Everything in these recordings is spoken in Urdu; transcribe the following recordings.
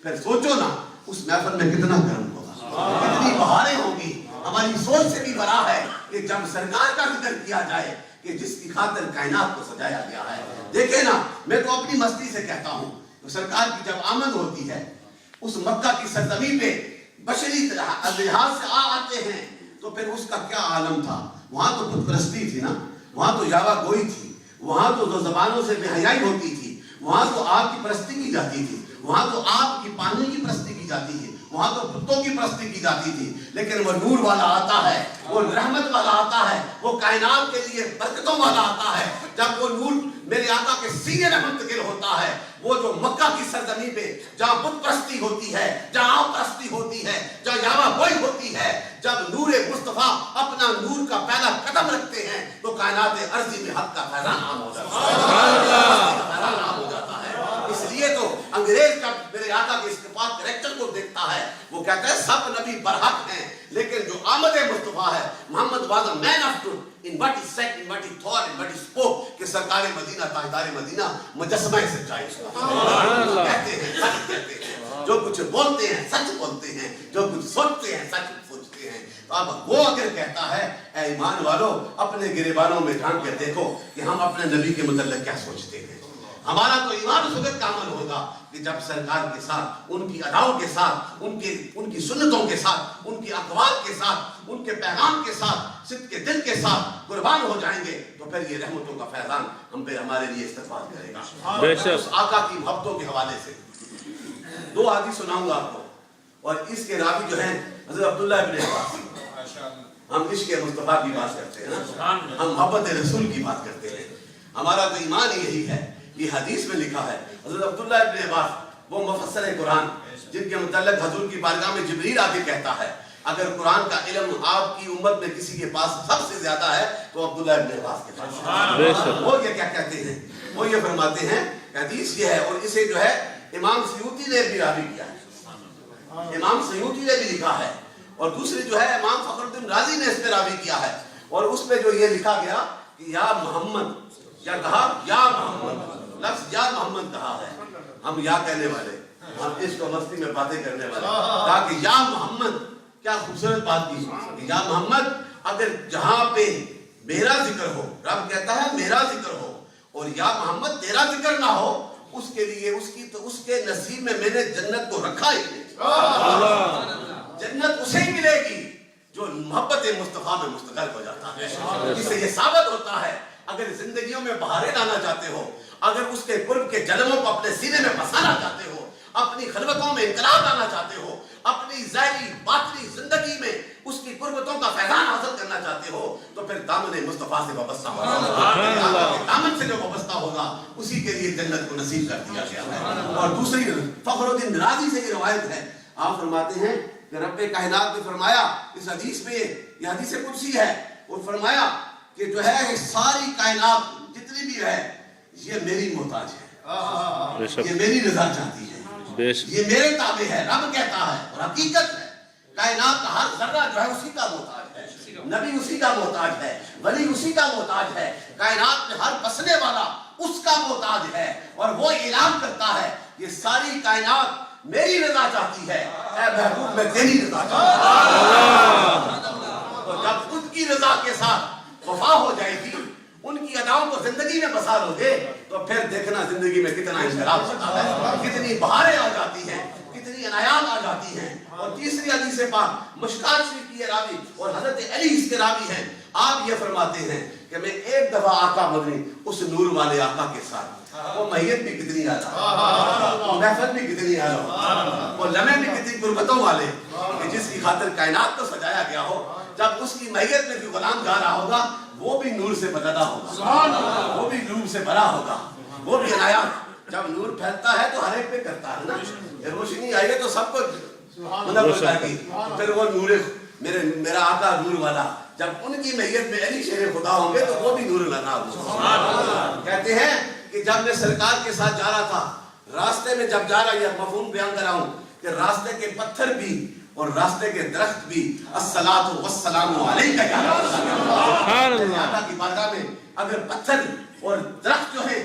پھر سوچو نا اس محفل میں کتنا گرم ہوگا، کتنی بہاریں ہوگی. ہماری سوچ سے بھی بڑا ہے کہ جب سرکار کا ذکر کیا جائے کہ جس کی خاطر کائنات کو سجایا گیا ہے. دیکھیں نا، میں تو اپنی مستی سے کہتا ہوں، سرکار کی جب آمد ہوتی ہے اس مکہ کی سرزمین پہ بشری لحاظ سے آتے ہیں تو پھر اس کا کیا عالم تھا. وہاں تو بت پرستی تھی نا، وہاں تو یاوا گوئی تھی، وہاں تو دو زبانوں سے بے حیائی ہوتی تھی، وہاں تو آپ کی پرستی کی جاتی تھی، وہاں تو آپ کی پانی کی پرستی کی جاتی ہے، وہاں تو بتوں کی پرستی کی جاتی تھی. لیکن وہ نور والا آتا ہے، وہ رحمت والا آتا ہے، وہ کائنات کے لیے برکتوں والا آتا ہے. جب وہ نور میرے آقا کے سینے میں منتقل ہوتا ہے، وہ جو مکہ کی سرزمین پہ جہاں بت پرستی ہوتی ہے، جہاں آپ پرستی ہوتی ہے، جہاں یاوا گوئی ہوتی ہے، جب نور مصطفیٰ اپنا نور کا پہلا قدم رکھتے ہیں تو کائنات ارضی میں حق کا فیضان عام ہو جاتا ہے. اس لیے تو انگریز جب میرے آقا کے استفاق کریکٹر کو دیکھتا ہے وہ کہتا ہے سب نبی برحق ہیں، لیکن جو آمد مصطفیٰ ہے محمد was a man of truth in what he said, in what he thought, in what he spoke. کہ سرکار مدینہ تاجدار مدینہ مجسمہ سچائی اس کا کہتے ہیں، سچ کہتے ہیں، جو کچھ بولتے ہیں سچ بولتے ہیں، جو کچھ سوچتے ہیں سچ سوچتے ہیں. تو اب وہ اگر کہتا ہے اے ایمان والو اپنے گریبانوں میں جھانک کے دیکھو کہ ہم اپنے نبی کے متعلق کیا سوچتے ہیں. ہمارا تو ایمان اس وقت کامل ہوگا کہ جب سرکار کے ساتھ، ان کی اداؤں کے ساتھ، ان کی سنتوں کے ساتھ، ان کی اقوال کے ساتھ، ان کے پیغام کے ساتھ، صدق کے دل کے ساتھ قربان ہو جائیں گے تو پھر یہ رحمتوں کا فیضان ہم پہ ہمارے لیے استفاد کرے گا. اس آقا کی محبتوں کے حوالے سے 2 حدیث سناؤں گا آپ کو، اور اس کے راوی جو ہیں حضرت عبداللہ ابن عباس. ہم عشق مصطفیٰ کی بات کرتے ہیں نا، ہم محبت رسول کی بات کرتے ہیں. ہمارا تو ایمان یہی ہے. یہ حدیث میں لکھا ہے حضرت عبداللہ ابن عباس وہ مفسر قرآن جن کے متعلق حضور کی بارگاہ میں جبریل آ کے کہتا ہے اگر قرآن کا علم آپ کی امت میں کسی کے پاس سب سے زیادہ ہے تو عبداللہ ابن عباس کے پاس. وہ یہ کیا کہتے ہیں، وہ یہ فرماتے ہیں حدیث یہ ہے، اور اسے جو ہے امام سیوطی نے بھی راوی کیا ہے، امام سیوطی نے بھی لکھا ہے، اور دوسری جو ہے امام فخر الدین رازی نے اس پہ راوی کیا ہے. اور اس پہ جو یہ لکھا گیا کہ یا محمد، یا کہا یا محمد، لفظ یا محمد کہا ہے. ہم یا کہنے والے، ہم عشق و مستی میں باتیں کرنے والے، کہا کہ یا محمد. کیا خوبصورت بات کی کہ یا محمد اگر جہاں پہ میرا ذکر ہو، رب کہتا ہے میرا ذکر ہو، اور یا محمد تیرا ذکر نہ ہو، اس کے لیے اس کے نصیب میں میں نے جنت کو رکھا ہی نہیں. جنت اسے ملے گی جو محبت مصطفیٰ میں مستقر ہو جاتا ہے. اس سے یہ ثابت ہوتا ہے اگر زندگیوں میں بہاریں لانا چاہتے ہو، اگر اس کے قرب کے جلووں کو اپنے سینے میں بسانا چاہتے ہو، اپنی خلوتوں میں انقلاب لانا چاہتے ہو، اپنی ظاہری باطنی زندگی میں اس کی قربتوں کا فیضان حاصل کرنا چاہتے ہو تو پھر دامن مصطفیٰ سے وابستہ ہوگا. دامن سے جو وابستہ ہوگا اسی کے لیے جنت کو نصیب کر دیا گیا ہے. اور دوسری فخر الدین رازی سے یہ روایت ہے، آپ فرماتے ہیں کہ رب کائنات نے فرمایا اس حدیث میں، یہ حدیث قدسی ہے، وہ فرمایا کہ جو ہے ساری کائنات جتنی بھی ہے یہ میری محتاج ہے، یہ میری رضا چاہتی ہے، یہ میرے تابع ہے. رب کہتا ہے اور حقیقت ہے کائنات کا ہر ذرہ جو ہے اسی کا محتاج ہے، نبی اسی کا محتاج ہے، ولی اسی کا محتاج ہے، کائنات میں ہر بسنے والا اس کا محتاج ہے. اور وہ اعلان کرتا ہے یہ ساری کائنات میری رضا چاہتی ہے، اے محبوب میں تیری رضا چاہتا ہوں. تو جب ان کی رضا کے ساتھ وفا ہو جائے گی، ان کی اداؤں کو زندگی میں بسا لو گے تو پھر دیکھنا زندگی میں کتنا انقلاب ہوتا ہے، کتنی بہاریں آ جاتی ہیں، کتنی عنایات آ جاتی ہیں. اور تیسری حدیث پاک مشکات شریف کی یہ راوی اور حضرت علی اس کے راوی ہیں، آپ یہ فرماتے ہیں کہ میں ایک دفعہ آقا مدنی اس نور والے آقا کے ساتھ، وہ میت بھی کتنی آلہ، وہ محفل بھی کتنی آلہ، وہ لمحے بھی کتنی قربتوں والے کہ جس کی خاطر کائنات کو سجایا گیا ہو، جب اس کی میت میں بھی غلام جا رہا ہوگا وہ بھی نور سے بدلا ہوگا، وہ بھی نور سے بھرا ہوگا، وہ بھی عنایات. جب نور پھیلتا ہے تو ہر ایک پہ کرتا ہے نا، روشنی آئی ہے تو سب کو مطلب ہو جائے گی. پھر وہ نور میرا آقا نور والا جب ان کی میت میں علی شیر خدا ہوں گے تو وہ بھی نور لنا ہوگا. کہتے ہیں کہ جب میں سرکار کے ساتھ جا رہا تھا، راستے میں جب جا رہا، یہ مفہوم بیان کر رہا ہوں کہ راستے کے پتھر بھی اور راستے کے درخت بھی الصلاۃ والسلام علیک یا رسول اللہ. آقا کی بارگاہ میں اگر پتھر اور درخت جو ہے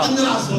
1500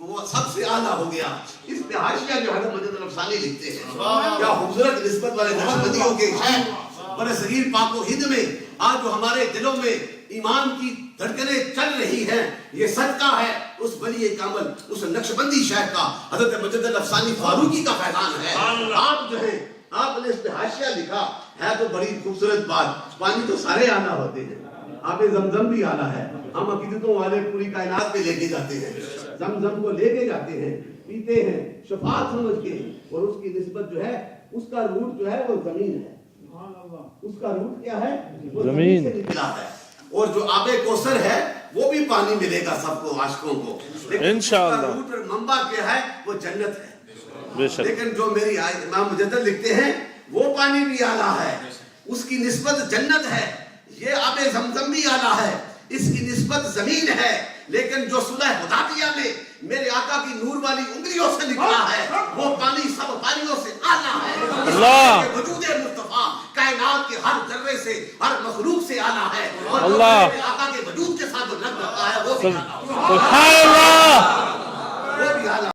وہ سب سے اعلیٰ ہو گیا. اس پہ حاشیہ جو حضرت مجد الافسانی لکھتے ہیں کیا خوبصورت نسبت والے نقشبندیوں کے شہر برِ صغیر پاک و ہند میں آج جو ہمارے دلوں میں ایمان کی دھڑکنیں چل رہی ہیں یہ صدقہ ہے اس ولی کامل اس نقشبندی شیخ کا حضرت مجد الافسانی فاروقی کا فیضان ہے. آپ جو ہیں آپ نے اس پہ حاشیہ لکھا ہے تو بڑی خوبصورت بات. پانی تو سارے آنا ہوتے ہیں, آب زمزم بھی آنا ہے. ہم عقیدتوں والے پوری کائنات میں لے کے جاتے ہیں, زمزم کو لے کے جاتے ہیں, پیتے ہیں شفاعت سمجھ کے, اور اس کی نسبت جو ہے اس کا روٹ جو ہے وہ زمین ہے. اس کا روٹ کیا ہے؟ وہ زمین سے نکلا ہے. اور جو آب کوثر ہے وہ بھی پانی ملے گا سب کو, عاشقوں کو, لیکن انشاءاللہ روٹ اور منبع کیا ہے؟ وہ جنت ہے. لیکن جو میری امام مجدد لکھتے ہیں وہ پانی بھی اعلیٰ ہے, اس کی نسبت جنت ہے. یہ آب زمزم بھی اعلیٰ ہے, اس کی نسبت زمین ہے. لیکن جو صلح حدیبیہ میں میرے آقا کی نور والی انگلیوں سے نکلا ہے وہ پانی سب پانیوں سے اعلیٰ ہے. اللہ وجود مصطفیٰ کائنات کے ہر ذرے سے ہر مخلوق سے اعلیٰ ہے, اور میرے آقا کے وجود کے ساتھ جو لگ رہا ہے وہ بھی اعلیٰ ہے.